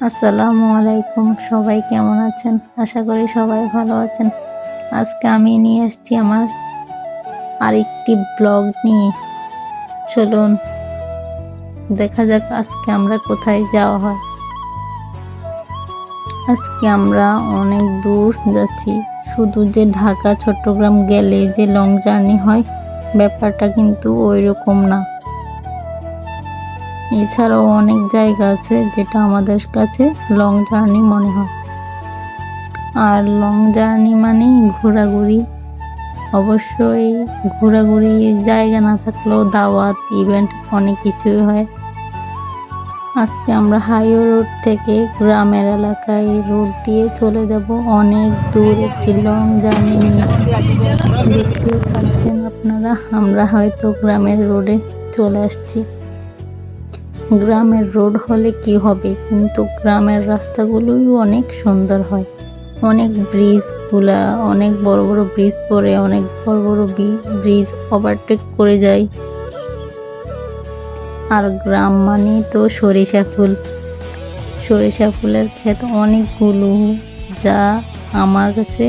আসসালামু আলাইকুম, সবাই কেমন আছেন? আশা করি সবাই ভালো আছেন। আজকে আমি নিয়ে আসছি আমার আরেকটি ব্লগ নিয়ে। চলুন দেখা যাক আজকে আমরা কোথায় যাওয়া হয়। আজকে আমরা অনেক দূর যাচ্ছি। শুধু যে ঢাকা চট্টগ্রাম গেলে যে লং জার্নি হয়, ব্যাপারটা কিন্তু ওই রকম না। এছাড়াও অনেক জায়গা আছে যেটা আমাদের কাছে লং জার্নি মনে হয়। আর লং জার্নি মানেই ঘোরাঘুরি। অবশ্যই ঘোরাঘুরি জায়গা না থাকলেও দাওয়াত, ইভেন্ট অনেক কিছুই হয়। আজকে আমরা হাইওয়ে রোড থেকে গ্রামের এলাকায় রোড দিয়ে চলে যাব অনেক দূর, একটি লং জার্নি নিয়ে। দেখতেই পাচ্ছেন আপনারা, আমরা হয়তো গ্রামের রোডে চলে আসছি। গ্রামের রোড হলে কি হবে, কিন্তু গ্রামের রাস্তাগুলোই অনেক সুন্দর হয়। অনেক ব্রিজগুলা, অনেক বড় বড় ব্রিজ পরে, অনেক বড় বড় ব্রিজ ওভারটেক করে যায়। আর গ্রাম মানে তো সরিষা ফুল, সরিষা ফুলের ক্ষেত অনেকগুলো, যা আমার কাছে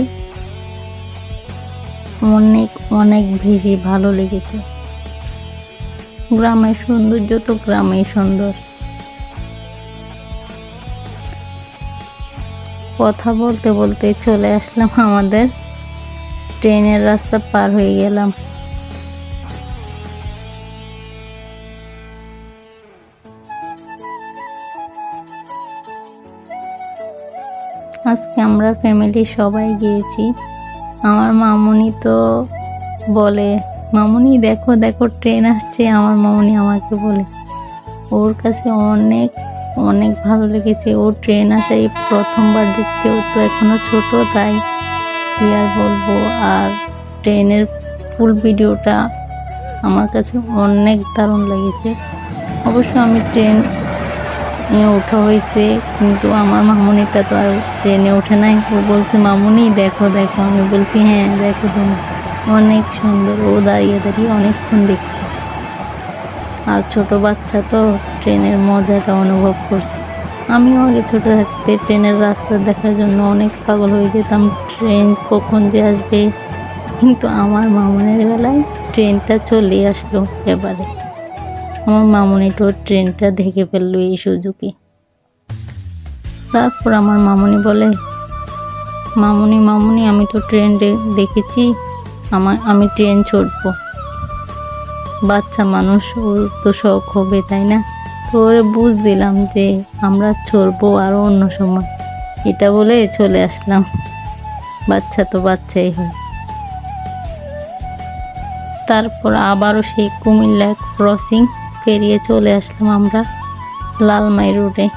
অনেক অনেক বেশি ভালো লেগেছে। গ্রামের সৌন্দর্য তো গ্রামেই সুন্দর। কথা বলতে বলতে চলে আসলাম আমাদের ট্রেনের রাস্তা পার হয়ে গেলাম। আজকে আমরা ফ্যামিলি সবাই গিয়েছি। আমার মামুনি তো বলে, মামুনি দেখো দেখো ট্রেন আসছে। আমার মামুনি আমাকে বলে, ওর কাছে অনেক অনেক ভালো লেগেছে। ও ট্রেন আসাই প্রথমবার দেখছে। ও তো এখনো ছোট, তাই কি আর বলবো। আর ট্রেনের ফুল ভিডিওটা আমার কাছে অনেক দারুণ লেগেছে। অবশ্য আমি ট্রেন ওঠা হয়েছে, কিন্তু আমার মামুনিটা তো আর ট্রেনে ওঠে নাই। ও বলছে মামুনি দেখো দেখো। আমি বলছি হ্যাঁ দেখো তুমি, অনেক সুন্দর। ও দাঁড়িয়ে দাঁড়িয়ে অনেকক্ষণ দেখছে। আর ছোট বাচ্চা তো ট্রেনের মজাটা অনুভব করছে। আমিও আগে ছোট থাকতে ট্রেনের রাস্তা দেখার জন্য অনেক পাগল হয়ে যেতাম, ট্রেন কখন যে আসবে। কিন্তু আমার মামুনের বেলায় ট্রেনটা চলে আসলো এবারে। আমার মামুনিটাও ট্রেনটা দেখে ফেললো এই সুযোগে। তারপর আমার মামুনি বলে, মামুনি মামুনি আমি তো ট্রেন দেখেছি, আমি ট্রেন চড়বো। বাচ্চা মানুষ, ও তো শখ হবে তাই না। তো ওরে বুঝ দিলাম যে আমরা চড়বো আরও অন্য সময়। এটা বলে চলে আসলাম। বাচ্চা তো বাচ্চাই হয়। তারপর আবারও সেই কুমিল্লা ক্রসিং পেরিয়ে চলে আসলাম আমরা লালমাই রোডে।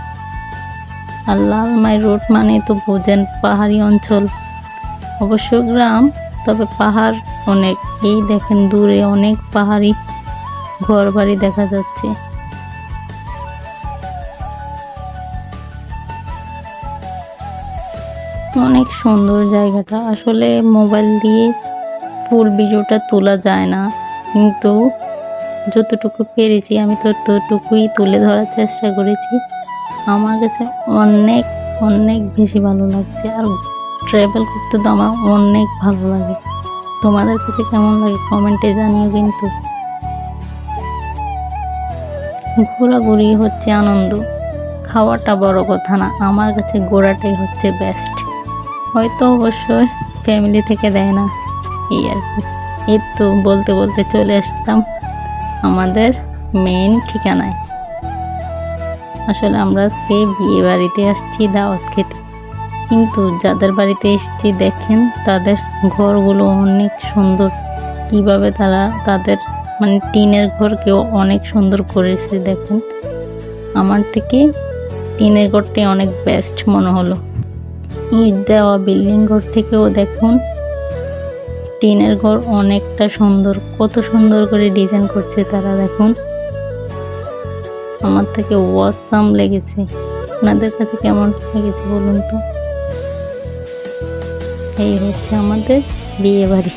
আর লালমাই রোড মানে তো বোঝেন পাহাড়ি অঞ্চল। অবশ্য গ্রাম, তবে পাহাড় অনেক। এই দেখেন দূরে অনেক পাহাড়ি ঘর বাড়ি দেখা যাচ্ছে। অনেক সুন্দর জায়গাটা। আসলে মোবাইল দিয়ে ফুল ভিডিওটা তোলা যায় না, কিন্তু যতটুকু পেরেছি আমি ততটুকুই তুলে ধরার চেষ্টা করেছি। আমার কাছে অনেক অনেক বেশি ভালো লাগছে। আর ট্রাভেল করতে তো আমার অনেক ভালো লাগে। তোমাদের কাছে কেমন লাগে কমেন্টে জানিও। কিন্তু ঘোরাঘুরি হচ্ছে আনন্দ, খাওয়াটা বড় কথা না। আমার কাছে ঘোরাটাই হচ্ছে বেস্ট। হয়তো অবশ্যই ফ্যামিলি থেকে দেয় না, এই আর কি। এই তো বলতে বলতে চলে আসলাম আমাদের মেইন ঠিকানায়। আসলে আমরা আজকে বিয়ে বাড়িতে আসছি দাওয়াত খেতে, কিন্তু যাদের বাড়িতে এসেছি দেখেন তাদের ঘরগুলো অনেক সুন্দর। কিভাবে তারা তাদের মানে টিনের ঘরকেও অনেক সুন্দর করেছে দেখেন। আমার থেকে টিনের ঘরটাই অনেক বেস্ট মনে হলো। ইট দেওয়া বিল্ডিং ঘর থেকেও দেখুন টিনের ঘর অনেকটা সুন্দর। কত সুন্দর করে ডিজাইন করছে তারা দেখুন। আমার থেকে ওয়াসাম লেগেছে। আপনাদের কাছে কেমন লেগেছে বলুন তো। এই হচ্ছে আমাদের বিয়ে বাড়ি।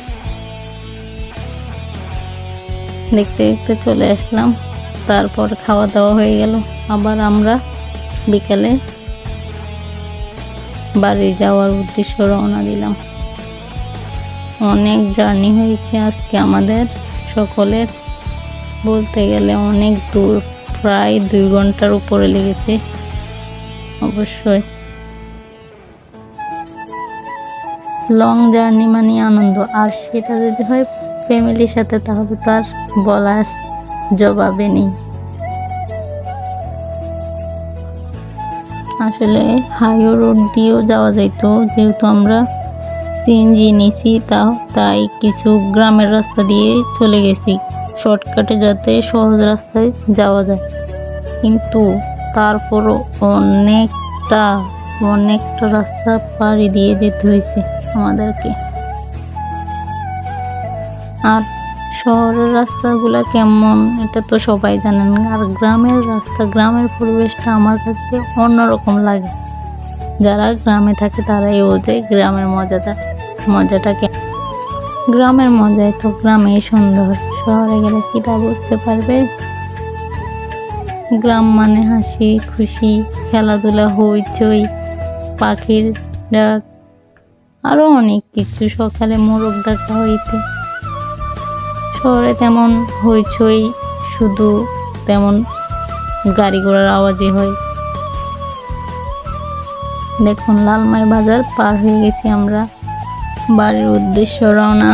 দেখতে দেখতে চলে আসলাম। তারপর খাওয়া দাওয়া হয়ে গেল। আবার আমরা বিকালে বাড়ি যাওয়ার উদ্দেশ্য রওনা দিলাম। অনেক জার্নি হয়েছে আজকে আমাদের সকলের, বলতে গেলে অনেক দূর, প্রায় 2 ঘন্টার উপরে লেগেছে। অবশ্যই লং জার্নি মানে আনন্দ, আর সেটা যদি হয় ফ্যামিলির সাথে তাহলে তো আর বলার জবাবে নেই। আসলে হাইওয়ে রোড দিয়েও যাওয়া যাইতো, যেহেতু আমরা সিএনজি নিছি তাই কিছু গ্রামের রাস্তা দিয়ে চলে গেছি শর্টকাটে, যাতে সহজ রাস্তায় যাওয়া যায়। কিন্তু তারপরও অনেকটা রাস্তা পাড়ি দিয়ে যেতে হয়েছে আমাদেরকে। আর শহরের রাস্তাগুলো কেমন এটা তো সবাই জানেন, আর গ্রামের রাস্তা, গ্রামের পরিবেশটা আমার কাছে অন্যরকম লাগে। যারা গ্রামে থাকে তারাই বোঝে গ্রামের মজাটাকে। গ্রামের মজাই তো গ্রামেই সুন্দর, শহরে গেলে কি তা বুঝতে পারবে। গ্রাম মানে হাসি খুশি, খেলাধুলা, হইচই, পাখির ডাক, আরো অনেক কিছু, সকালে মোরগ ডাকা হইতে। শহরে তেমন হইচই, শুধু তেমন গাড়ি ঘোড়ার আওয়াজই হয়। দেখুন লালমাই বাজার পার হয়ে গেছি আমরা, বাড়ির উদ্দেশ্য রওনা।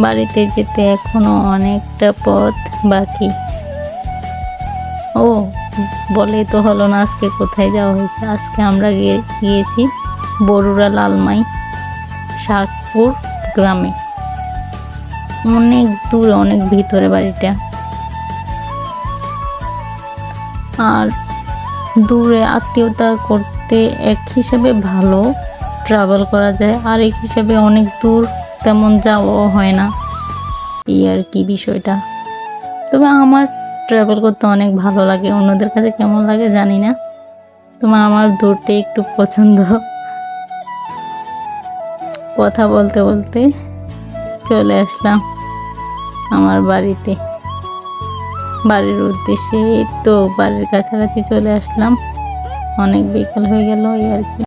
বাড়িতে যেতে এখনো অনেকটা পথ বাকি। ও বলেই তো হলো না আজকে কোথায় যাওয়া হয়েছে। আজকে আমরা গিয়েছি বরুড়া লালমাই শাকপুর গ্রামে। অনেক দূরে, অনেক ভিতরে বাড়িটা। আর দূরে আত্মীয়তা করতে এক হিসাবে ভালো, ট্রাভেল করা যায়, আর এক হিসাবে অনেক দূর তেমন যাওয়াও হয় না, এই আর কি বিষয়টা। তবে আমার ট্রাভেল করতে অনেক ভালো লাগে, অন্যদের কাছে কেমন লাগে জানি না, তবে আমার দূরটা একটু পছন্দ। কথা বলতে বলতে চলে আসলাম আমার বাড়িতে, বাড়ির উদ্দেশ্যে। তো বাড়ির কাছাকাছি চলে আসলাম, অনেক বিকাল হয়ে গেল এই আর কি।